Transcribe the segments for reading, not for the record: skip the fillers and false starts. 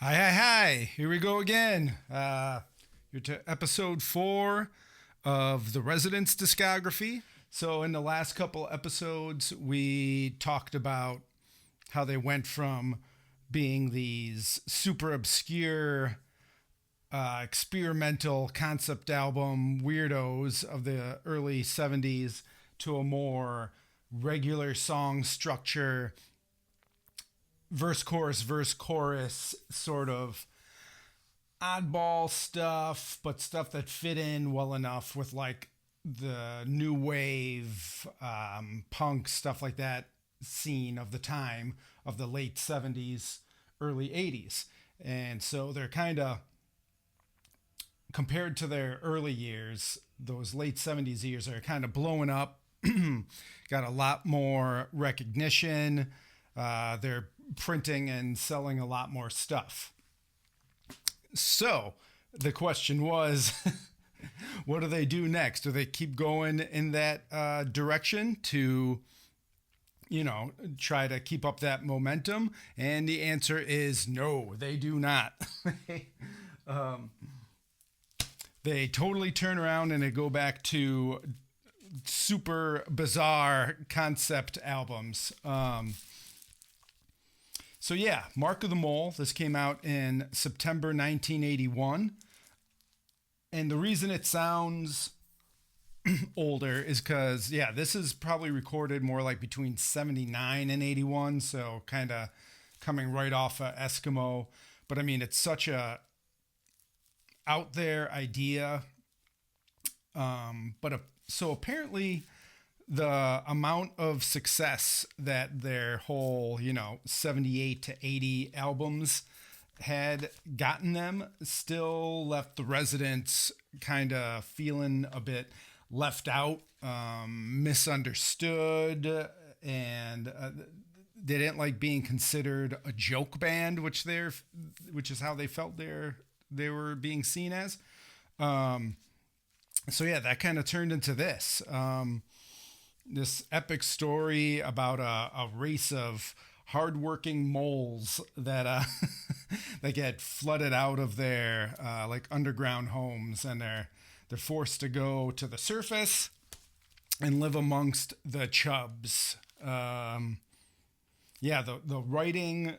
Hi, hi, hi. Here we go again. You're to episode 4 of the Residents discography. So, in the last couple episodes, we talked about how they went from being these super obscure, experimental concept album weirdos of the early 70s to a more regular song structure, verse chorus sort of oddball stuff, but stuff that fit in well enough with like the new wave, punk stuff like that scene of the time of the late 70s, early 80s. And so they're kind of compared to their early years, those late 70s years are kind of blowing up, got a lot more recognition. They're printing and selling a lot more stuff. So the question was, what do they do next? Do they keep going in that direction to, try to keep up that momentum? And the answer is no, they do not. They totally turn around and they go back to super bizarre concept albums. So yeah, Mark of the Mole. This came out in September 1981. And the reason it sounds older is because, yeah, this is probably recorded more like between 79 and 81. So kind of coming right off of Eskimo. But I mean, it's such a out there idea. So apparently the amount of success that their whole, 78 to 80 albums had gotten them still left the Residents kind of feeling a bit left out, misunderstood, and they didn't like being considered a joke band, which is how they felt they were being seen as. So yeah, that kind of turned into this. This epic story about a race of hardworking moles that that get flooded out of their like underground homes, and they're forced to go to the surface and live amongst the Chubs. Yeah, the writing,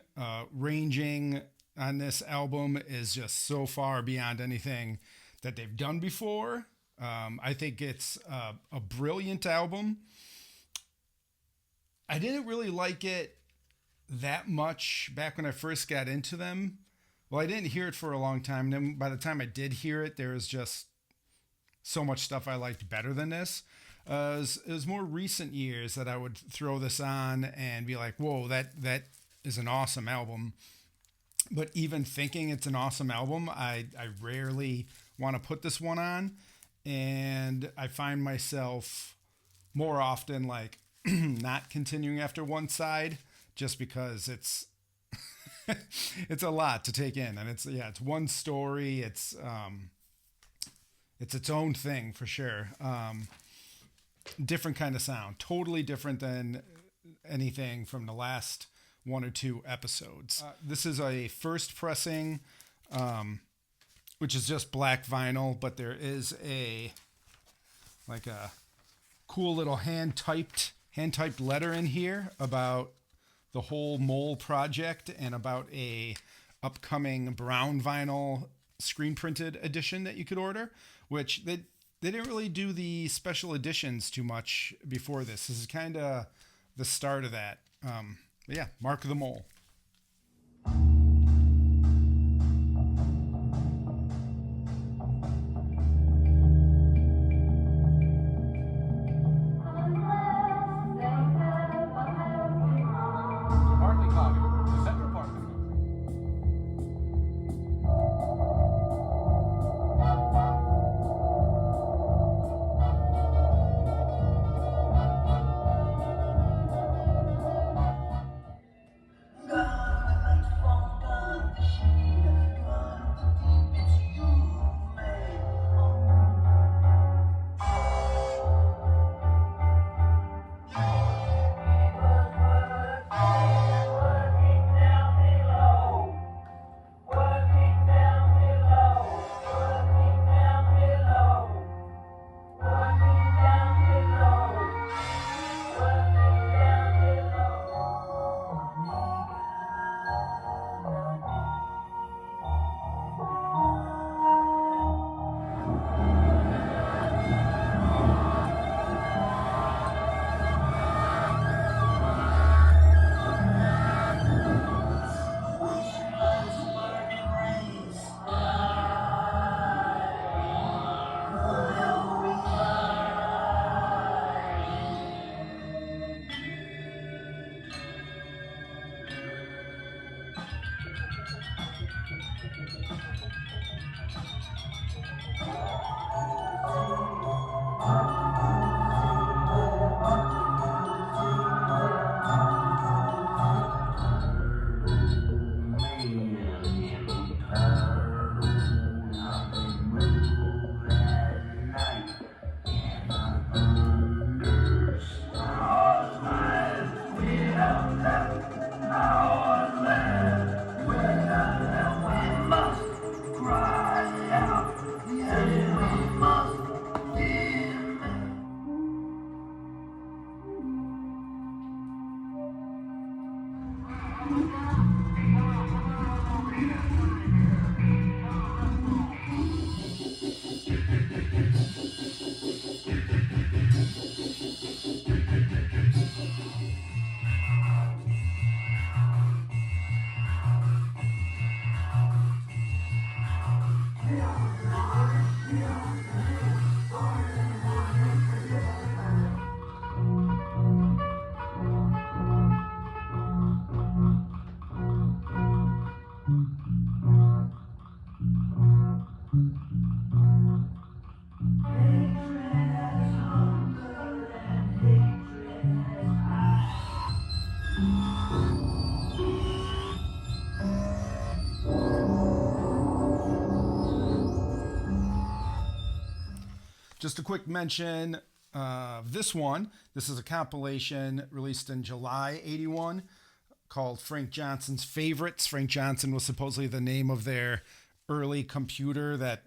ranging on this album is just so far beyond anything that they've done before. I think it's a brilliant album. I didn't really like it that much back when I first got into them. Well, I didn't hear it for a long time. And then by the time I did hear it, there was just so much stuff I liked better than this. It was more recent years that I would throw this on and be like, whoa, that is an awesome album. But even thinking it's an awesome album, I rarely want to put this one on. And I find myself more often like not continuing after one side just because it's it's a lot to take in, and it's one story. It's its own thing for sure. Different kind of sound, totally different than anything from the last one or two episodes. This is a first pressing, which is just black vinyl, but there is a cool little hand typed letter in here about the whole Mole project and about a upcoming brown vinyl screen printed edition that you could order, which they didn't really do the special editions too much before this. This is kind of the start of that. But yeah, Mark of the Mole. Just a quick mention of this one. This is a compilation released in July '81 called Frank Johnson's Favorites. Frank Johnson was supposedly the name of their early computer that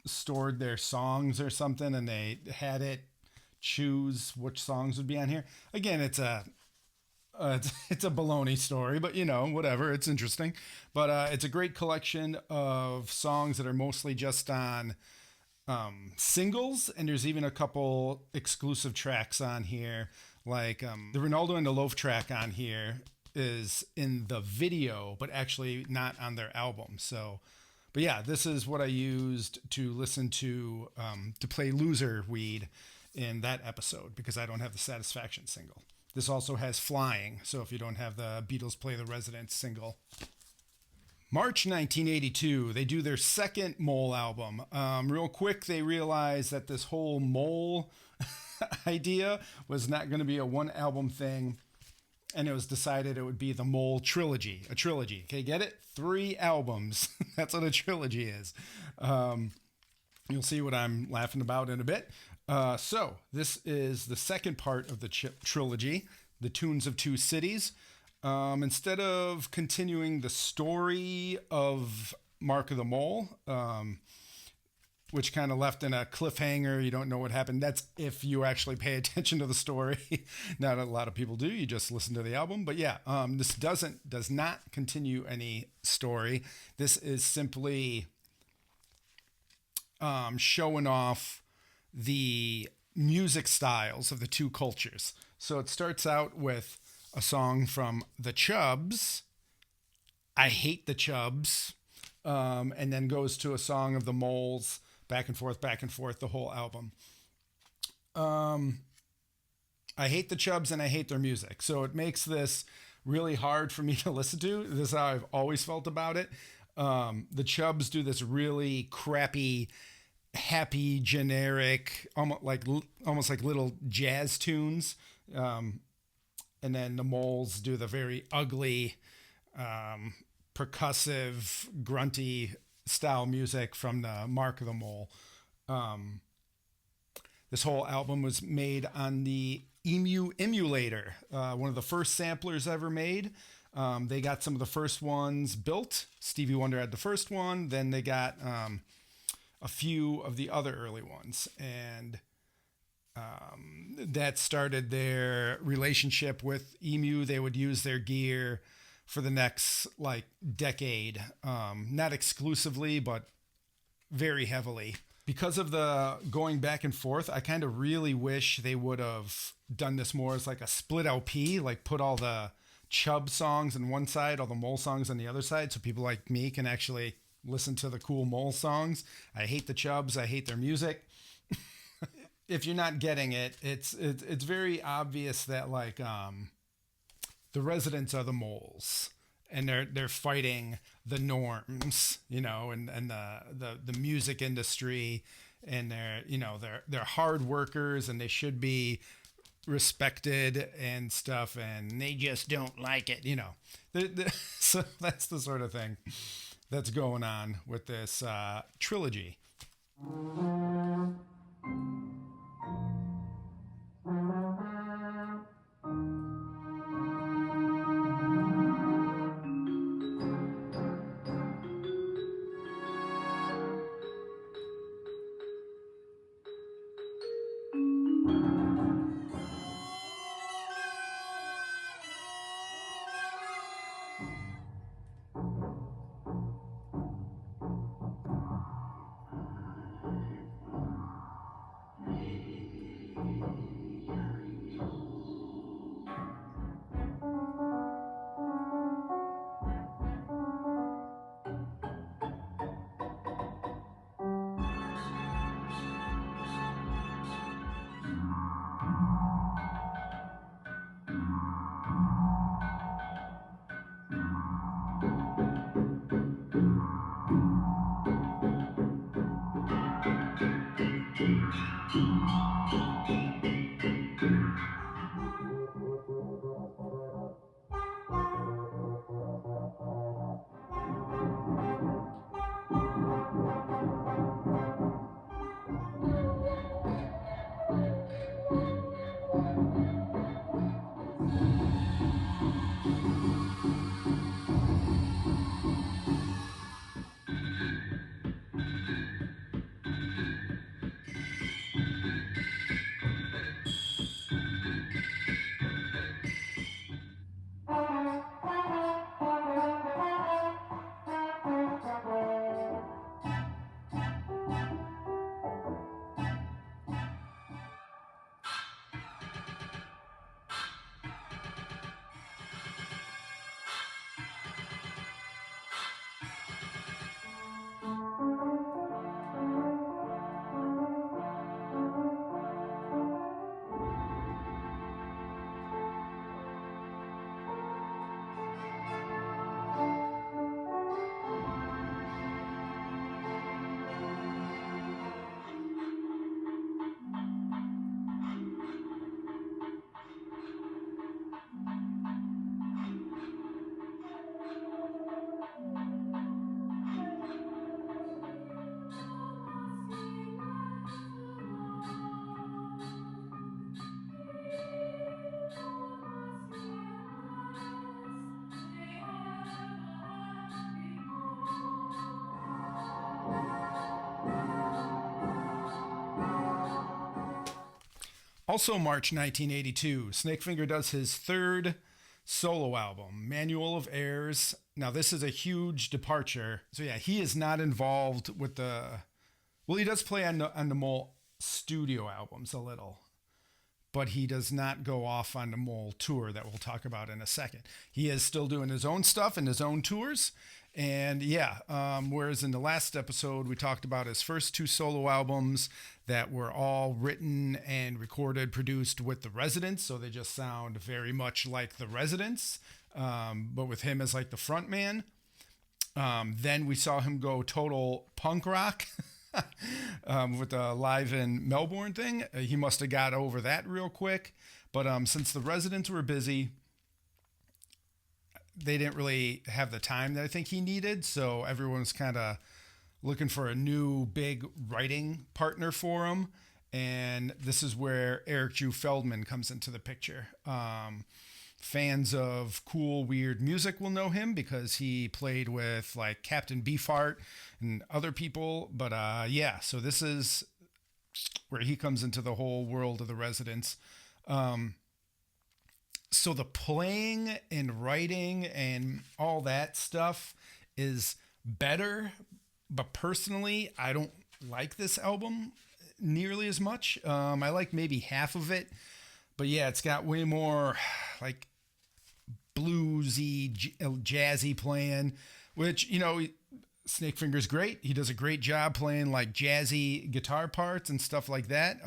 stored their songs or something, and they had it choose which songs would be on here. Again, it's a baloney story, but whatever. It's interesting, but it's a great collection of songs that are mostly just on singles, and there's even a couple exclusive tracks on here, like the Ronaldo and the Loaf track on here is in the video, but actually not on their album. So, but yeah, this is what I used to listen to play Loser Weed in that episode, because I don't have the Satisfaction single. This also has Flying, so if you don't have the Beatles Play the Residents single. March 1982, they do their second Mole album. Real quick, they realized that this whole Mole idea was not going to be a one album thing, and it was decided it would be the Mole trilogy. A trilogy. Okay, get it? 3 albums. That's what a trilogy is. You'll see what I'm laughing about in a bit. So this is the second part of the trilogy, The Tunes of Two Cities. Instead of continuing the story of Mark of the Mole, which kind of left in a cliffhanger, you don't know what happened. That's if you actually pay attention to the story. Not a lot of people do. You just listen to the album. But yeah, this does not continue any story. This is simply showing off the music styles of the two cultures. So it starts out with a song from the Chubs, I Hate the Chubs, and then goes to a song of the Moles, back and forth, the whole album. I hate the Chubs and I hate their music. So it makes this really hard for me to listen to. This is how I've always felt about it. The Chubs do this really crappy, happy, generic, almost like little jazz tunes. And then the Moles do the very ugly, percussive, grunty style music from the Mark of the Mole. This whole album was made on the emulator, one of the first samplers ever made. They got some of the first ones built. Stevie Wonder had the first one. Then they got a few of the other early ones. And that started their relationship with Emu. They would use their gear for the next decade, not exclusively, but very heavily. Because of the going back and forth, I kind of really wish they would have done this more as like a split LP, like put all the Chub songs on one side, all the Mole songs on the other side, so people like me can actually listen to the cool Mole songs. I hate the Chubs. I hate their music. If you're not getting it, it's very obvious that the Residents are the Moles, and they're fighting the norms, and the music industry, and they're hard workers, and they should be respected and stuff, and they just don't like it, So that's the sort of thing that's going on with this trilogy. Also, March 1982, Snakefinger does his third solo album, Manual of Airs. Now, this is a huge departure. So, yeah, he is not involved with the. Well, he does play on the Mole studio albums a little, but he does not go off on the Mole tour that we'll talk about in a second. He is still doing his own stuff and his own tours. And yeah, whereas in the last episode, we talked about his first two solo albums that were all written and recorded, produced with the Residents. So they just sound very much like the Residents, but with him as like the front man. Then we saw him go total punk rock with the Live in Melbourne thing. He must have got over that real quick. But since the Residents were busy, they didn't really have the time that I think he needed. So everyone's kind of looking for a new big writing partner for him. And this is where Eric Drew Feldman comes into the picture. Fans of cool, weird music will know him because he played with like Captain Beefheart and other people. But yeah, so this is where he comes into the whole world of the Residents. So the playing and writing and all that stuff is better, but personally, I don't like this album nearly as much. I like maybe half of it, but yeah, it's got way more like bluesy, jazzy playing, which, you know, Snakefinger's great. He does a great job playing like jazzy guitar parts and stuff like that.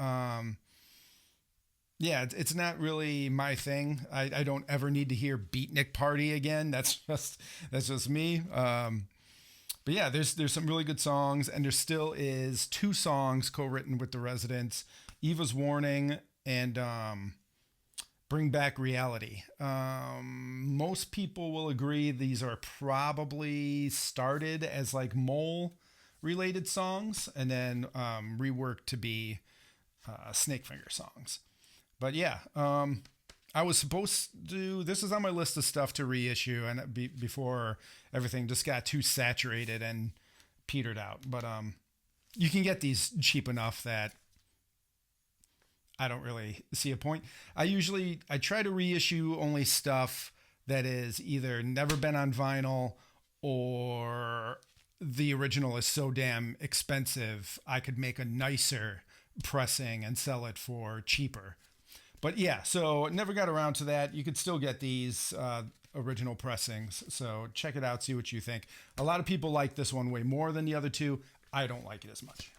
Yeah, it's not really my thing. I don't ever need to hear Beatnik Party again. That's just me. But yeah, there's some really good songs, and there still is two songs co-written with the Residents, Eva's Warning and Bring Back Reality. Most people will agree these are probably started as like Mole related songs and then reworked to be Snakefinger songs. But yeah, I was supposed to, this is on my list of stuff to reissue and before everything just got too saturated and petered out. But you can get these cheap enough that I don't really see a point. I try to reissue only stuff that is either never been on vinyl or the original is so damn expensive I could make a nicer pressing and sell it for cheaper. But yeah, so never got around to that. You could still get these original pressings. So check it out, see what you think. A lot of people like this one way more than the other two. I don't like it as much.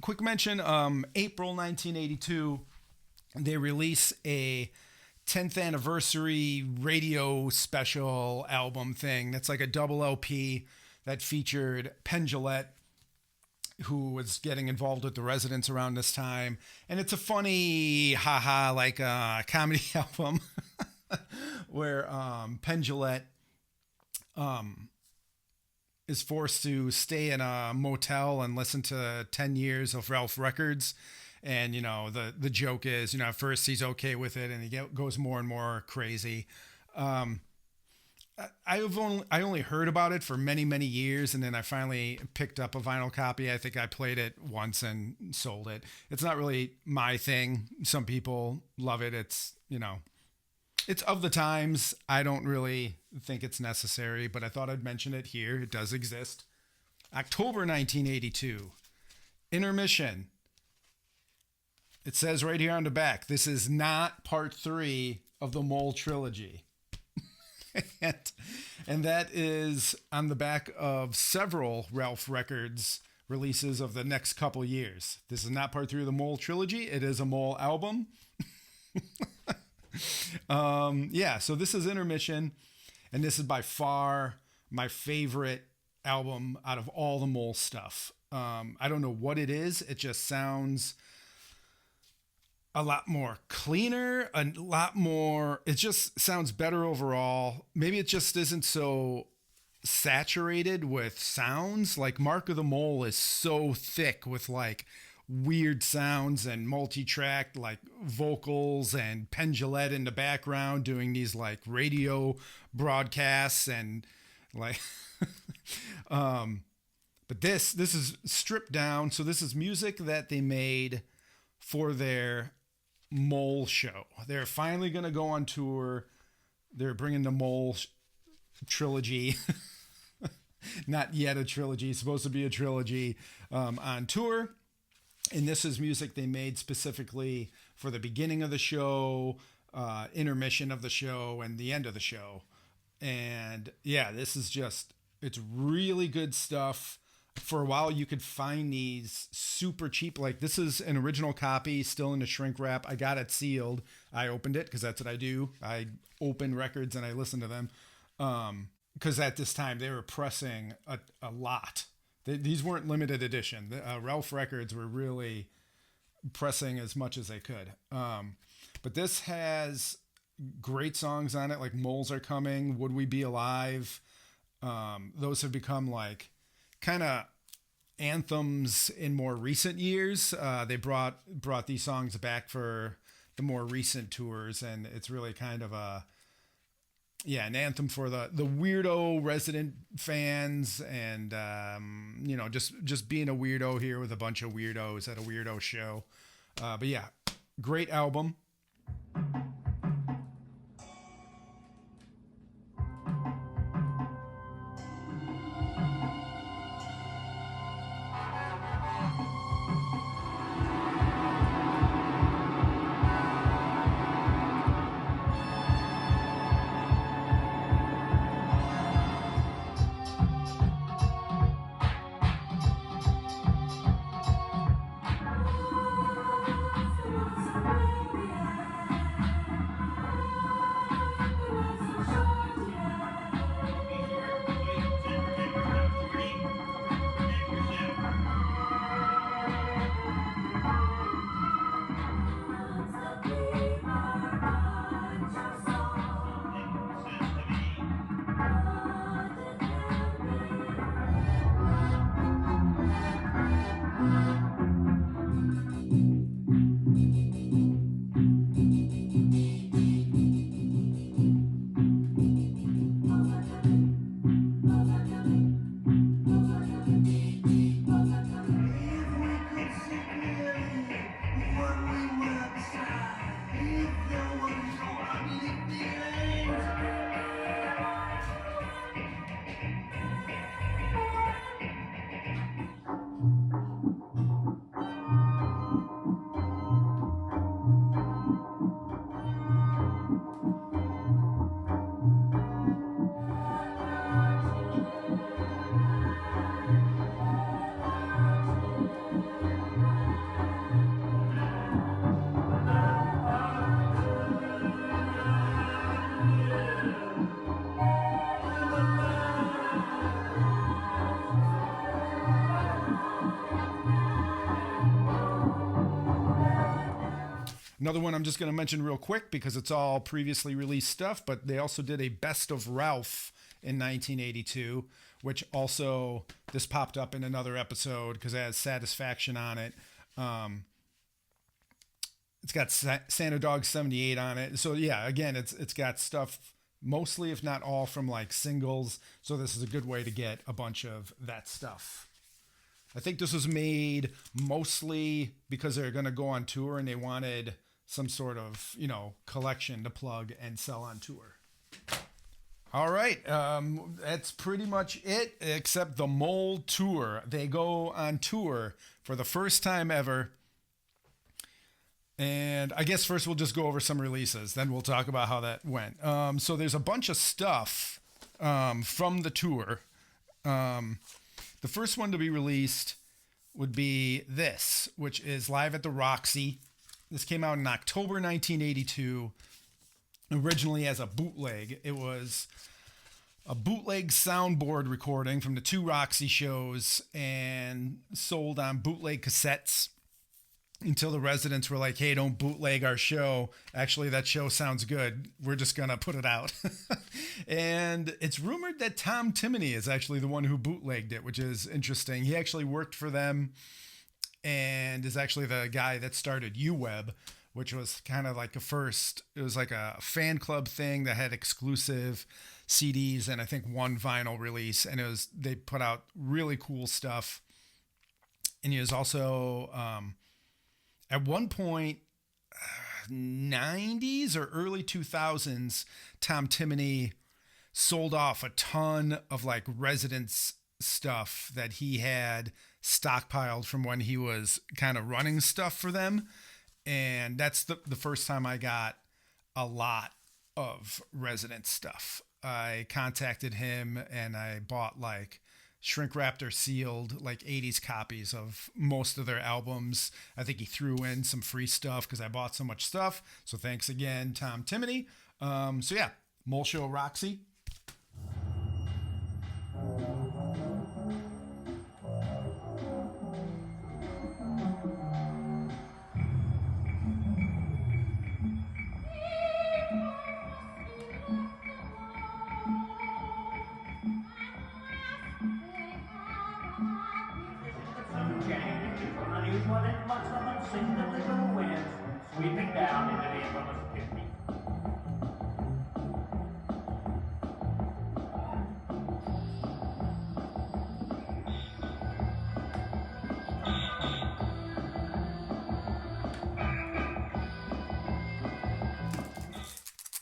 quick mention, April 1982, they release a 10th anniversary radio special album thing. That's like a double LP that featured Penn Jillette, who was getting involved with the Residents around this time. And it's a funny, haha, like a comedy album where Penn Jillette is forced to stay in a motel and listen to 10 years of Ralph records. And, you know, the joke is, you know, at first he's okay with it and he goes more and more crazy. I only heard about it for many, many years, and then I finally picked up a vinyl copy. I think I played it once and sold it. It's not really my thing. Some people love it. It's, you know, it's of the times. I don't really think it's necessary, but I thought I'd mention it here. It does exist. October 1982, Intermission. It says right here on the back, this is not part 3 of the Mole trilogy. And that is on the back of several Ralph Records releases of the next couple years. This is not part 3 of the Mole trilogy. It is a Mole album. So this is Intermission, and this is by far my favorite album out of all the Mole stuff. I don't know what it is. It just sounds a lot more cleaner, a lot more, it just sounds better overall. Maybe it just isn't so saturated with sounds. Like Mark of the Mole is so thick with like weird sounds and multi-track like vocals and Penn Jillette in the background doing these like radio broadcasts and like but this is stripped down. So this is music that they made for their Mole show. They're finally going to go on tour. They're bringing the Mole trilogy, not yet a trilogy, supposed to be a trilogy, on tour. And this is music they made specifically for the beginning of the show, intermission of the show, and the end of the show. And yeah, this is just, it's really good stuff. For a while, you could find these super cheap. Like this is an original copy, still in the shrink wrap. I got it sealed. I opened it because that's what I do. I open records and I listen to them. Because at this time they were pressing a lot. These weren't limited edition. Ralph Records were really pressing as much as they could. But this has great songs on it, like Moles Are Coming, Would We Be Alive? Those have become like kind of anthems in more recent years. They brought these songs back for the more recent tours, and it's really kind of an anthem for the weirdo resident fans, and just being a weirdo here with a bunch of weirdos at a weirdo show. But yeah, great album. Another one I'm just going to mention real quick because it's all previously released stuff, but they also did a Best of Ralph in 1982, which also, this popped up in another episode because it has Satisfaction on it. It's got Santa Dog 78 on it. So yeah, again, it's got stuff mostly, if not all, from like singles. So this is a good way to get a bunch of that stuff. I think this was made mostly because they're going to go on tour and they wanted some sort of, collection to plug and sell on tour. All right. That's pretty much it, except the Mole tour. They go on tour for the first time ever. And I guess first we'll just go over some releases. Then we'll talk about how that went. So there's a bunch of stuff from the tour. The first one to be released would be this, which is Live at the Roxy. This came out in October 1982, originally as a bootleg. It was a bootleg soundboard recording from the 2 Roxy shows and sold on bootleg cassettes until the residents were like, hey, don't bootleg our show. Actually, that show sounds good. We're just going to put it out. And it's rumored that Tom Timoney is actually the one who bootlegged it, which is interesting. He actually worked for them and is actually the guy that started UWeb, which was kind of like it was like a fan club thing that had exclusive CDs and I think one vinyl release. And they put out really cool stuff. And he was also, at one point, 90s or early 2000s, Tom Timoney sold off a ton of like Residents stuff that he had stockpiled from when he was kind of running stuff for them. And that's the first time I got a lot of Residents stuff. I contacted him and I bought like shrink wrapped or sealed like 80s copies of most of their albums. I think he threw in some free stuff because I bought so much stuff. So thanks again, Tom Timoney. So yeah, Mole Show Roxy. Sweeping down into the infamous Pitney.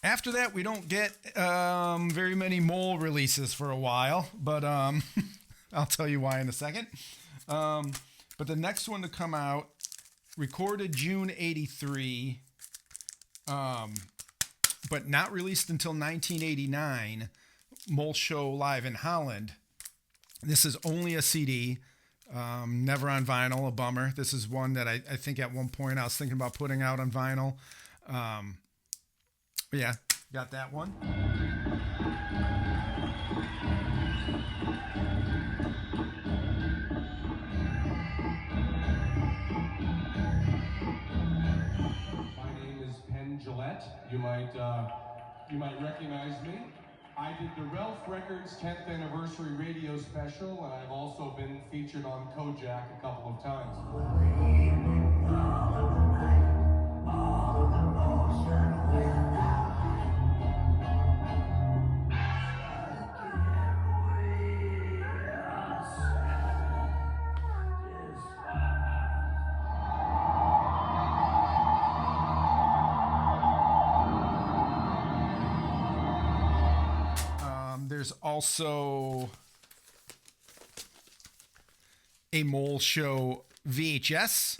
After that, we don't get very many Mole releases for a while, but I'll tell you why in a second. But the next one to come out, recorded June 83, but not released until 1989, Mole Show Live in Holland. This is only a CD, never on vinyl, a bummer. This is one that I think at one point I was thinking about putting out on vinyl. But yeah, got that one. You might recognize me. I did the Ralph Records 10th anniversary radio special, and I've also been featured on Kojak a couple of times. There's also a Mole Show VHS,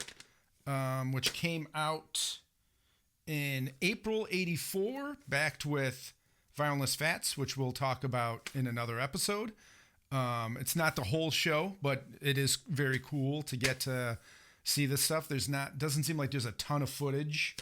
which came out in April 84, backed with Vinyless Fats, which we'll talk about in another episode. It's not the whole show, but it is very cool to get to see this stuff. Doesn't seem like there's a ton of footage.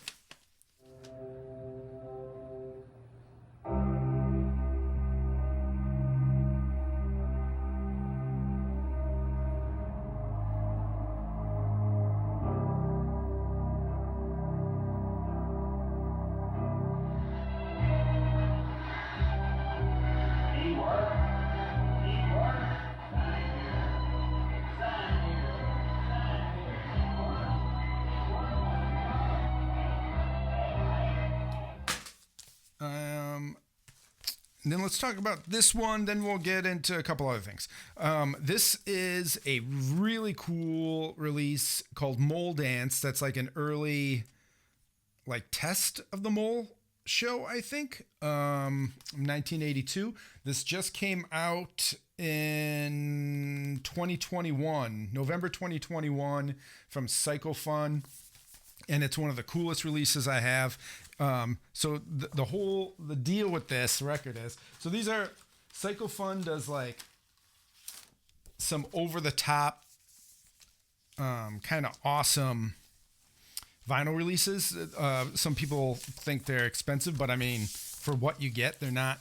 And then let's talk about this one. Then we'll get into a couple other things. This is a really cool release called Mole Dance. That's like an early like test of the Mole show, I think. 1982. This just came out in 2021, November 2021 from Psychofun. And it's one of the coolest releases I have. So the deal with this record is, so these are, Psychofun does like some over the top, kind of awesome vinyl releases. Some people think they're expensive, but I mean, for what you get, they're not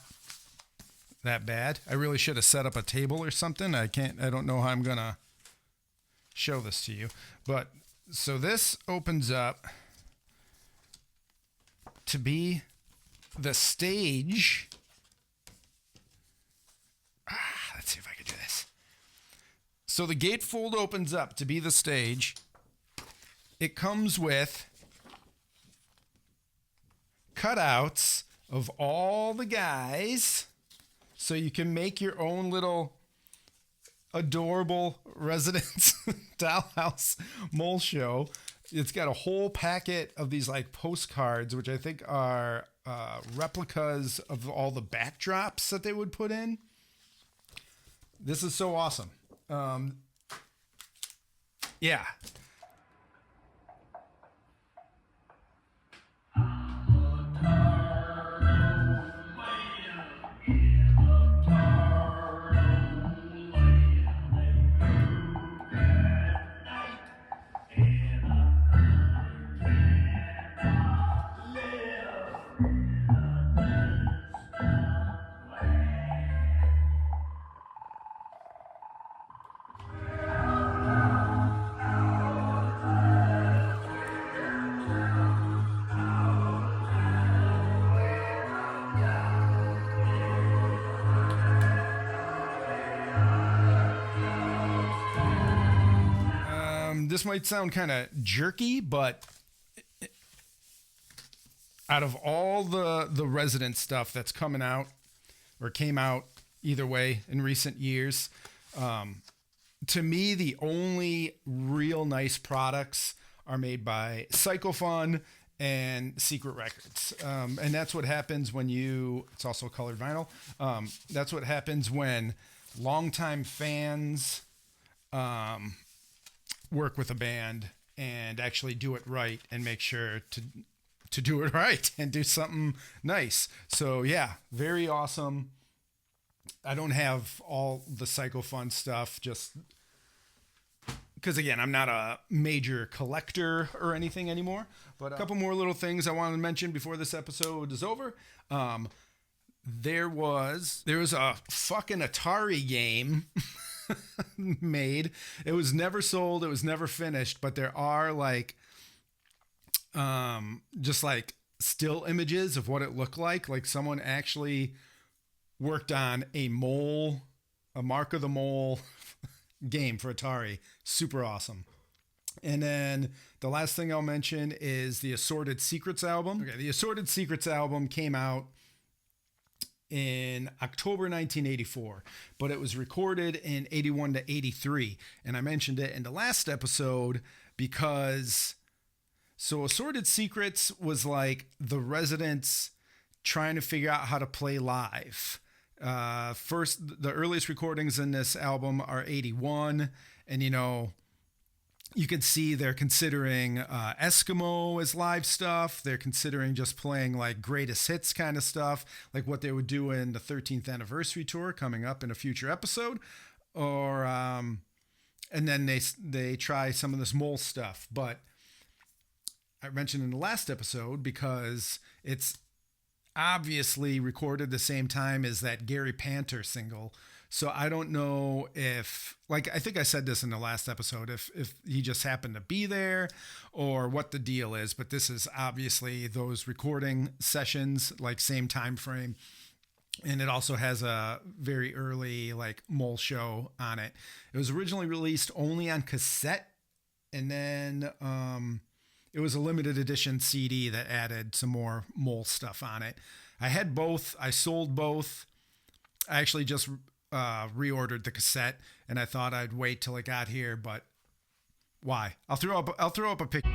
that bad. I really should have set up a table or something. I don't know how I'm going to show this to you, but so this opens up to be the stage. Let's see if I can do this. So the gatefold opens up to be the stage. It comes with cutouts of all the guys, so you can make your own little adorable Residence Dollhouse Mole Show. It's got a whole packet of these like postcards, which I think are replicas of all the backdrops that they would put in. This is so awesome. Yeah. This might sound kind of jerky, but out of all the Resident stuff that's coming out or came out either way in recent years, to me, the only real nice products are made by Psychofun and Secret Records. And that's what happens when it's also colored vinyl. That's what happens when longtime fans work with a band and actually do it right and make sure to do it right and do something nice. So yeah, very awesome. I don't have all the Psychofun stuff just because, again, I'm not a major collector or anything anymore. But a couple more little things I wanted to mention before this episode is over. There was a fucking Atari game made. It was never sold. It was never finished, but there are like, just like still images of what it looked like. Like someone actually worked on a Mark of the Mole game for Atari. Super awesome. And then the last thing I'll mention is the Assorted Secrets album. Okay, the Assorted Secrets album came out in October 1984, but it was recorded in 81 to 83. And I mentioned it in the last episode because Assorted Secrets was like the Residents trying to figure out how to play live. First, the earliest recordings in this album are 81, and you can see they're considering Eskimo as live stuff. They're considering just playing like greatest hits kind of stuff, like what they would do in the 13th anniversary tour coming up in a future episode. Or and then they try some of this Mole stuff. But I mentioned in the last episode because it's obviously recorded the same time as that Gary Panter single. So I don't know if, like, I think I said this in the last episode, if he just happened to be there or what the deal is, but this is obviously those recording sessions, like same time frame. And it also has a very early like Mole show on it. It was originally released only on cassette, and then it was a limited edition CD that added some more Mole stuff on it. I had both. I sold both. I actually just reordered the cassette, and I thought I'd wait till it got here, but why? I'll throw up a picture.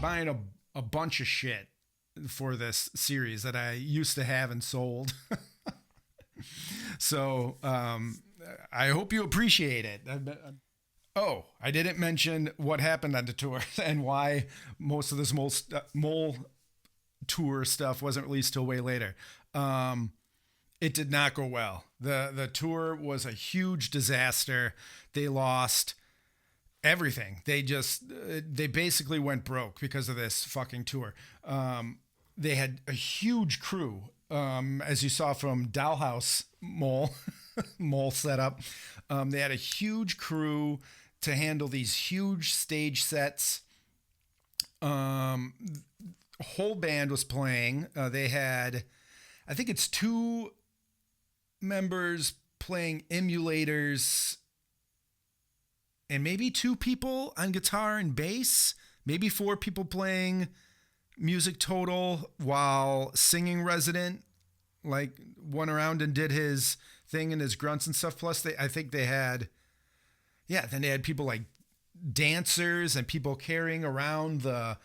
Buying a bunch of shit for this series that I used to have and sold. So I hope you appreciate it. Oh, I didn't mention what happened on the tour and why most of this mole tour stuff wasn't released till way later. It did not go well. The tour was a huge disaster. They lost everything. They basically went broke because of this fucking tour. They had a huge crew, as you saw from Dollhouse Mole setup. They had a huge crew to handle these huge stage sets. Whole band was playing. They had, I think it's 2 members playing emulators, and maybe 2 people on guitar and bass, maybe 4 people playing music total, while singing resident like went around and did his thing and his grunts and stuff. Plus I think they had, then they had people like dancers and people carrying around the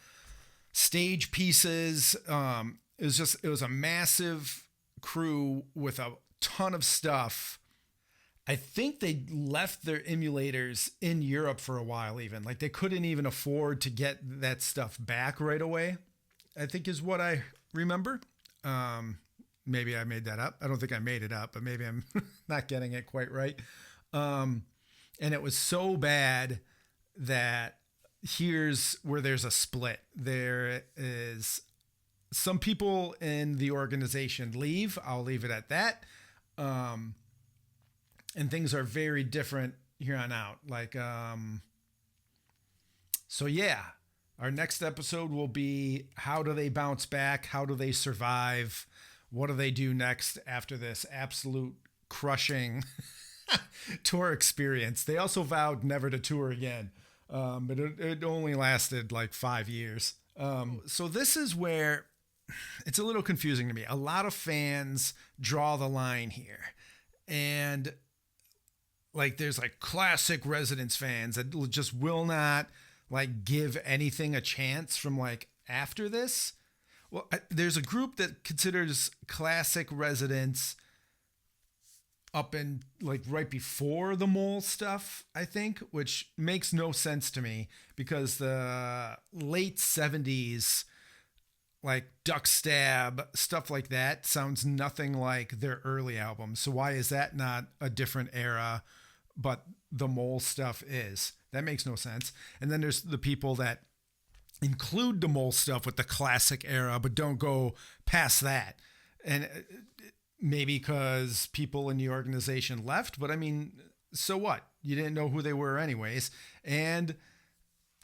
stage pieces. It was a massive crew with a ton of stuff. I think they left their emulators in Europe for a while even. Like they couldn't even afford to get that stuff back right away, I think is what I remember. Maybe I made that up. I don't think I made it up, but maybe I'm not getting it quite right. And it was so bad that here's where there's a split. There is some people in the organization leave. I'll leave it at that. And things are very different here on out. Like, so yeah, our next episode will be how do they bounce back? How do they survive? What do they do next after this absolute crushing tour experience? They also vowed never to tour again. But it only lasted like 5 years. So this is where it's a little confusing to me. A lot of fans draw the line here. And like there's like classic Residents fans that just will not like give anything a chance from like after this. Well, there's a group that considers classic Residents up in like right before the Mole stuff, I think, which makes no sense to me because the late 70s, like Duck Stab, stuff like that sounds nothing like their early albums. So why is that not a different era, but the Mole stuff is? That makes no sense. And then there's the people that include the Mole stuff with the classic era, but don't go past that. And maybe because people in the organization left, but I mean, so what? You didn't know who they were anyways. And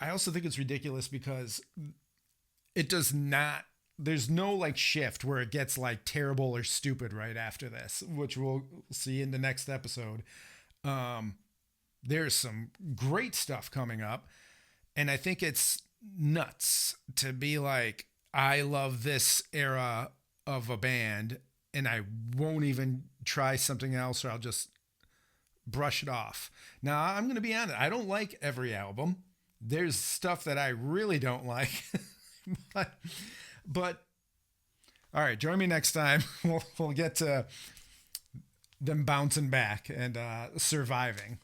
I also think it's ridiculous because it does not, there's no like shift where it gets like terrible or stupid right after this, which we'll see in the next episode. There's some great stuff coming up. And I think it's nuts to be like, I love this era of a band and I won't even try something else, or I'll just brush it off. Now, I'm going to be honest. I don't like every album. There's stuff that I really don't like. but all right, join me next time. We'll get to them bouncing back and surviving.